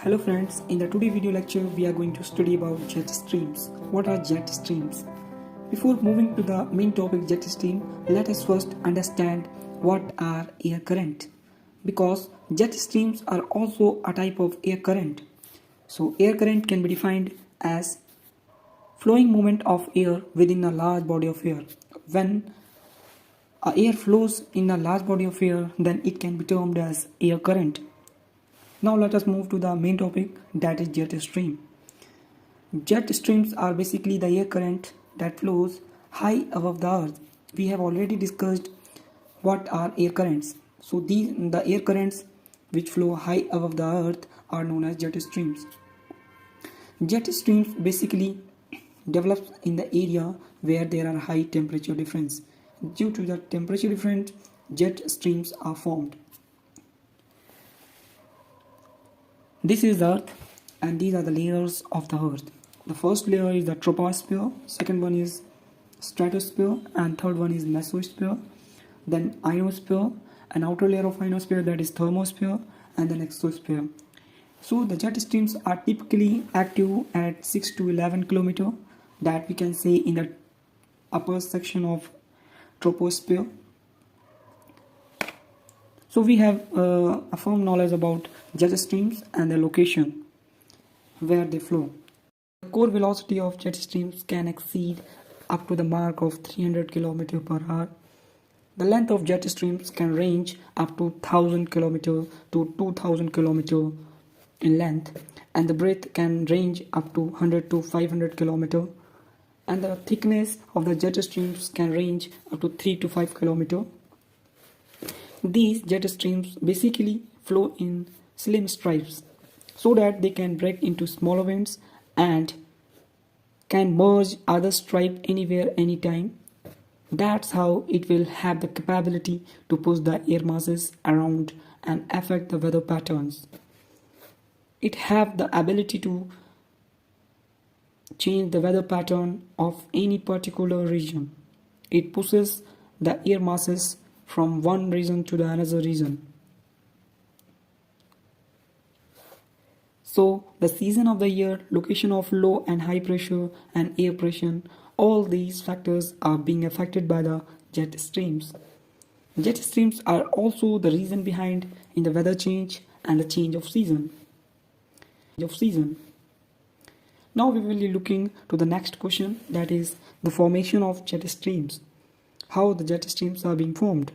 Hello friends, in the today video lecture we are going to study about jet streams. What are jet streams? Before moving to the main topic jet stream, let us first understand what are air current. Because jet streams are also a type of air current. So air current can be defined as flowing movement of air within a large body of air. When air flows in a large body of air, then it can be termed as air current. Now let us move to the main topic, that is jet stream. Jet streams are basically the air current that flows high above the earth. We have already discussed what are air currents. So the air currents which flow high above the earth are known as jet streams. Jet streams basically develop in the area where there are high temperature difference. Due to the temperature difference, jet streams are formed. This is the earth and these are the layers of the earth. The first layer is the troposphere, second one is stratosphere, and third one is mesosphere, then ionosphere, an outer layer of ionosphere, that is thermosphere, and then exosphere. So the jet streams are typically active at 6 to 11 km, that we can say in the upper section of troposphere. So we have a firm knowledge about jet streams and their location where they flow. The core velocity of jet streams can exceed up to the mark of 300 km per hour. The length of jet streams can range up to 1000 km to 2000 km in length, and the breadth can range up to 100 to 500 km, and the thickness of the jet streams can range up to 3 to 5 km. These jet streams basically flow in slim stripes so that they can break into smaller winds and can merge other stripe anywhere anytime. That's how it will have the capability to push the air masses around and affect the weather patterns. It have the ability to change the weather pattern of any particular region. It pushes the air masses from one region to the another region. So the season of the year, location of low and high pressure and air pressure, all these factors are being affected by the jet streams. Jet streams are also the reason behind in the weather change and the change of season. Now we will be looking to the next question, that is the formation of jet streams. How the jet streams are being formed.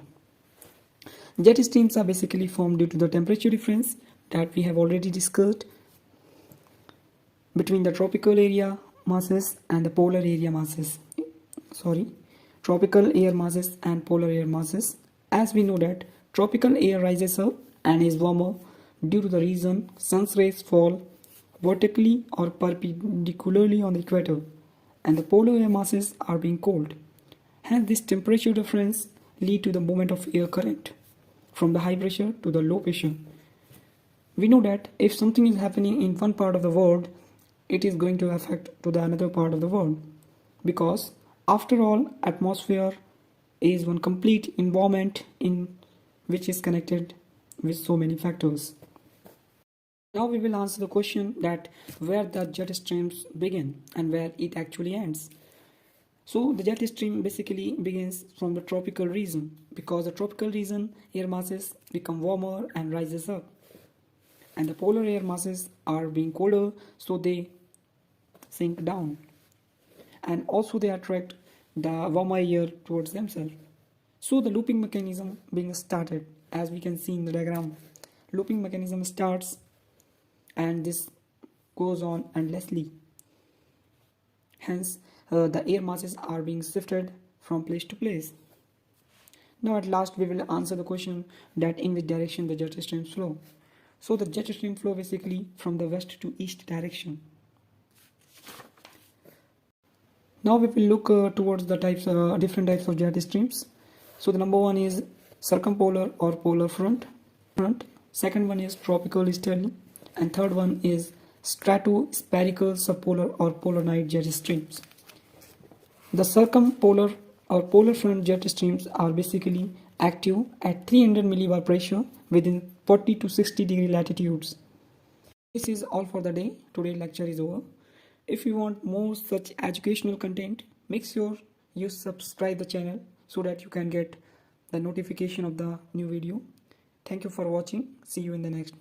Jet streams are basically formed due to the temperature difference that we have already discussed between the tropical area masses and the polar area masses. Tropical air masses and polar air masses. As we know that tropical air rises up and is warmer due to the reason sun's rays fall vertically or perpendicularly on the equator, and the polar air masses are being cold. Hence this temperature difference lead to the movement of air current from the high pressure to the low pressure. We know that if something is happening in one part of the world, it is going to affect to the another part of the world, because after all, atmosphere is one complete environment in which is connected with so many factors. Now we will answer the question that where the jet streams begin and where it actually ends. So the jet stream basically begins from the tropical region, because the tropical region air masses become warmer and rises up, and the polar air masses are being colder, so they sink down, and also they attract the warmer air towards themselves. So the looping mechanism being started, as we can see in the diagram. Looping mechanism starts and this goes on endlessly. Hence the air masses are being shifted from place to place. Now at last we will answer the question that in which direction the jet streams flow. So the jet stream flow basically from the west to east direction. Now we will look towards the different types of jet streams. So the number one is circumpolar or polar front. Second one is tropical easterly, and third one is stratospherical subpolar or polar night jet streams. The circumpolar or polar front jet streams are basically active at 300 millibar pressure within 40 to 60 degree latitudes. This is all for the day. Today lecture is over. If you want more such educational content, make sure you subscribe the channel so that you can get the notification of the new video. Thank you for watching. See you in the next.